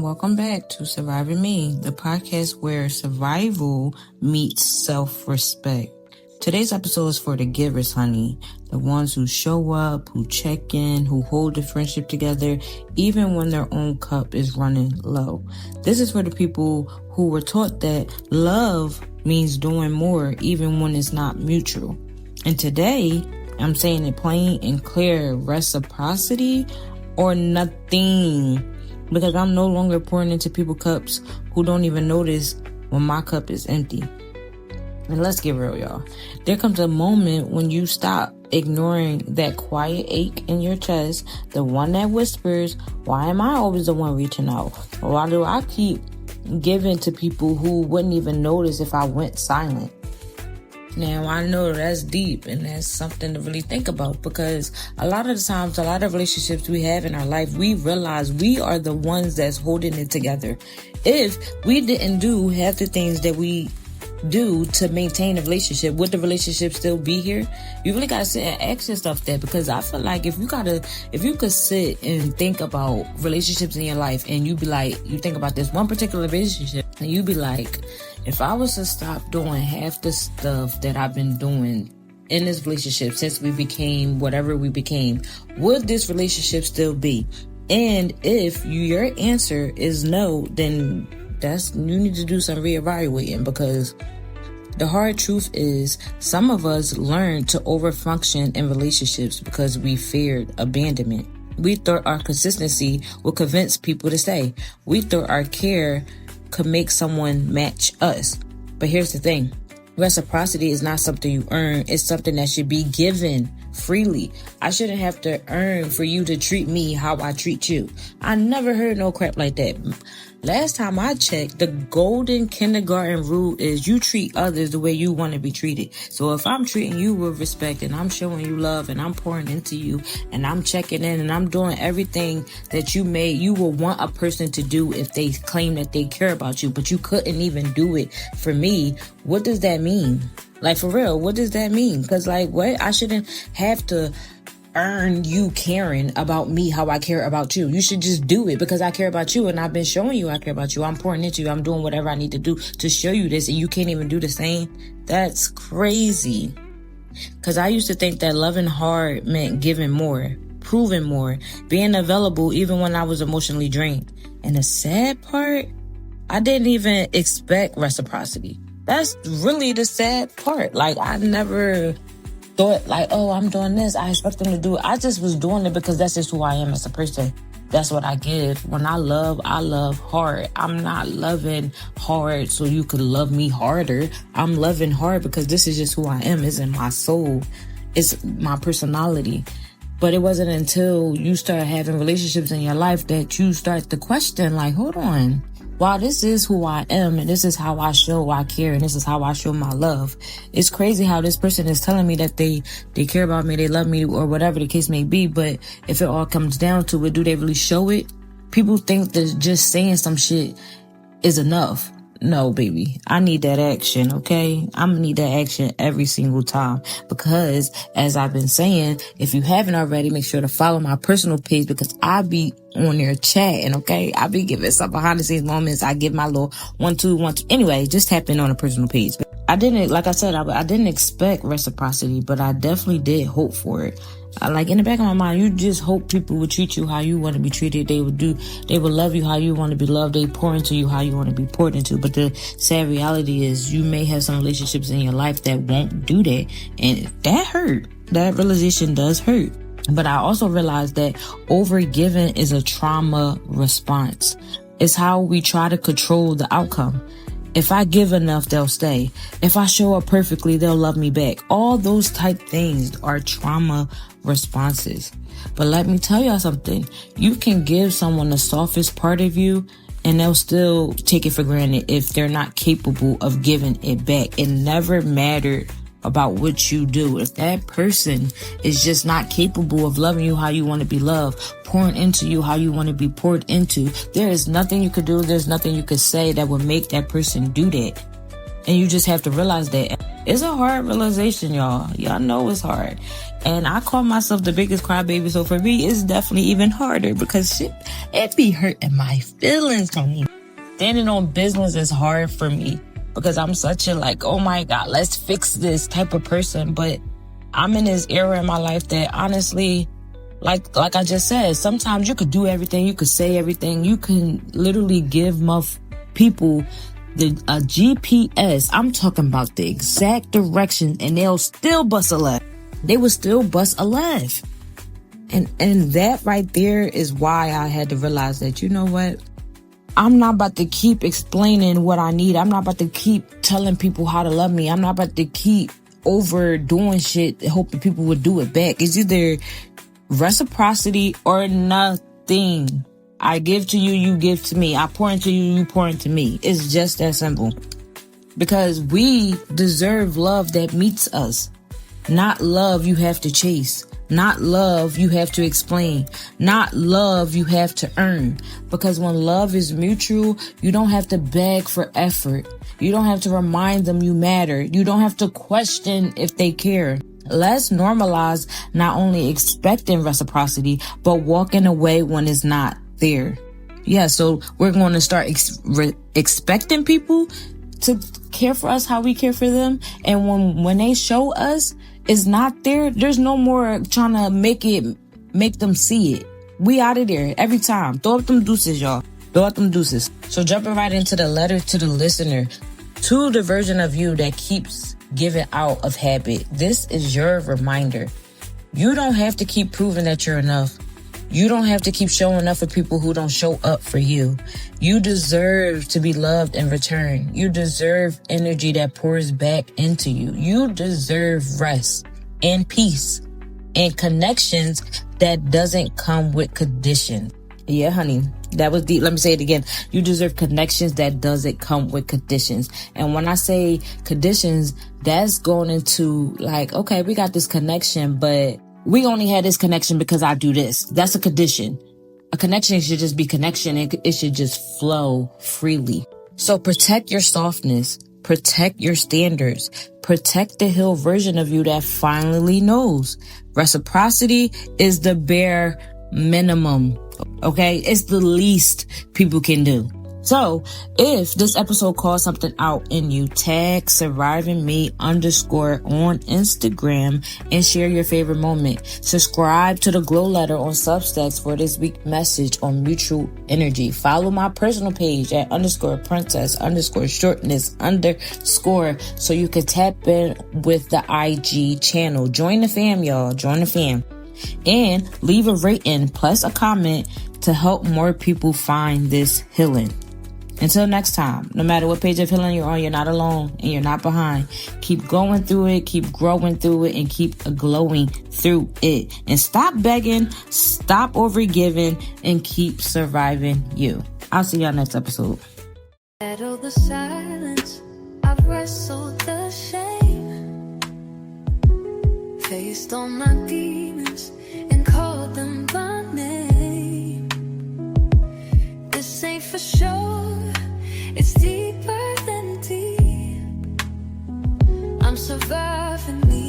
and welcome back to Surviving Me, the podcast where survival meets self-respect. Today's episode is for the givers, honey. The ones who show up, who check in, who hold the friendship together, even when their own cup is running low. This is for the people who were taught that love means doing more, even when it's not mutual. And today, I'm saying it plain and clear, reciprocity or nothing. Because I'm no longer pouring into people's cups who don't even notice when my cup is empty. And let's get real, y'all. There comes a moment when you stop ignoring that quiet ache in your chest, the one that whispers, why am I always the one reaching out? Or why do I keep giving to people who wouldn't even notice if I went silent? Now, I know that's deep and that's something to really think about, because a lot of the times, a lot of relationships we have in our life, we realize we are the ones that's holding it together. If we didn't do half the things that we do to maintain a relationship, would the relationship still be here? You really gotta sit and ask yourself that, because I feel like if you could sit and think about relationships in your life and you think about this one particular relationship and you be like, if I was to stop doing half the stuff that I've been doing in this relationship since we became whatever we became, would this relationship still be? And if your answer is no, then you need to do some reevaluating, because the hard truth is some of us learned to overfunction in relationships because we feared abandonment. We thought our consistency would convince people to stay. We thought our care could make someone match us. But here's the thing. Reciprocity is not something you earn. It's something that should be given freely. I shouldn't have to earn for you to treat me how I treat you. I never heard no crap like that. Last time I checked, the golden kindergarten rule is you treat others the way you want to be treated. So if I'm treating you with respect and I'm showing you love and I'm pouring into you and I'm checking in and I'm doing everything that you will want a person to do if they claim that they care about you, but you couldn't even do it for me, what does that mean? Like, for real, what does that mean? Because, what? I shouldn't have to earn you caring about me how I care about you. You should just do it because I care about you and I've been showing you I care about you. I'm pouring into you. I'm doing whatever I need to do to show you this, and you can't even do the same. That's crazy. Because I used to think that loving hard meant giving more, proving more, being available even when I was emotionally drained. And the sad part, I didn't even expect reciprocity. That's really the sad part. I never thought I'm doing this, I expect them to do it. I just was doing it because that's just who I am as a person. That's what I give. When I love hard. I'm not loving hard so you could love me harder. I'm loving hard because this is just who I am. It's in my soul. It's my personality. But it wasn't until you start having relationships in your life that you start to question, hold on. Wow, this is who I am, and this is how I show I care, and this is how I show my love. It's crazy how this person is telling me that they care about me, they love me, or whatever the case may be, but if it all comes down to it, do they really show it? People think that just saying some shit is enough. No, baby. I need that action, okay? I'm gonna need that action every single time, because as I've been saying, if you haven't already, make sure to follow my personal page, because I be on there chatting, okay? I be giving some behind the scenes moments. I give my little 1, 2, 1, 2. Anyway, just tap in on a personal page. I didn't expect reciprocity, but I definitely did hope for it. In the back of my mind, you just hope people would treat you how you want to be treated. They would love you how you want to be loved. They pour into you how you want to be poured into. But the sad reality is you may have some relationships in your life that won't do that. And that hurt. That realization does hurt. But I also realized that overgiving is a trauma response. It's how we try to control the outcome. If I give enough, they'll stay. If I show up perfectly, they'll love me back. All those type things are trauma responses. But let me tell y'all something. You can give someone the softest part of you and they'll still take it for granted if they're not capable of giving it back. It never mattered about what you do. If that person is just not capable of loving you how you want to be loved, pouring into you how you want to be poured into, there is nothing you could do, there's nothing you could say that would make that person do that. And you just have to realize that it's a hard realization, y'all. Y'all know it's hard. And I call myself the biggest crybaby, so for me, it's definitely even harder because shit, it be hurting my feelings on me. Standing on business is hard for me because I'm such a like, oh my God, let's fix this type of person. But I'm in this era in my life that honestly, like I just said, sometimes you could do everything, you could say everything, you can literally give people a GPS. I'm talking about the exact direction, and they'll still bust a left. They will still bust a left. And that right there is why I had to realize that, you know what? I'm not about to keep explaining what I need. I'm not about to keep telling people how to love me. I'm not about to keep overdoing shit, hoping people would do it back. It's either reciprocity or nothing. I give to you, you give to me. I pour into you, you pour into me. It's just that simple. Because we deserve love that meets us. Not love you have to chase. Not love you have to explain. Not love you have to earn. Because when love is mutual, you don't have to beg for effort. You don't have to remind them you matter. You don't have to question if they care. Let's normalize not only expecting reciprocity, but walking away when it's not there. Yeah, so we're going to start expecting people to care for us how we care for them. And when they show us it's not there, there's no more trying to make them see it. We out of there every time. Throw up them deuces, y'all. Throw up them deuces. So jumping right into the letter to the listener, to the version of you that keeps giving out of habit, this is your reminder. You don't have to keep proving that you're enough. You don't have to keep showing up for people who don't show up for you. You deserve to be loved in return. You deserve energy that pours back into you. You deserve rest and peace and connections that doesn't come with conditions. Yeah, honey, that was deep. Let me say it again. You deserve connections that doesn't come with conditions. And when I say conditions, that's going into like, okay, we got this connection, but we only had this connection because I do this. That's a condition. A connection should just be connection. It should just flow freely. So protect your softness. Protect your standards. Protect the healed version of you that finally knows. Reciprocity is the bare minimum. Okay? It's the least people can do. So if this episode calls something out in you, tag survivingme_ on Instagram and share your favorite moment. Subscribe to the Glow Letter on Substacks for this week's message on mutual energy. Follow my personal page at _princess_shortness_ so you can tap in with the IG channel. Join the fam, y'all. Join the fam. And leave a rating plus a comment to help more people find this healing. Until next time, no matter what page of healing you're on, you're not alone and you're not behind. Keep going through it, keep growing through it, and keep glowing through it. And stop begging, stop overgiving, and keep surviving you. I'll see y'all next episode. Battle the silence, I've wrestled the shame, faced all my demons and called them by name. This ain't for sure. It's deeper than deep. I'm surviving me.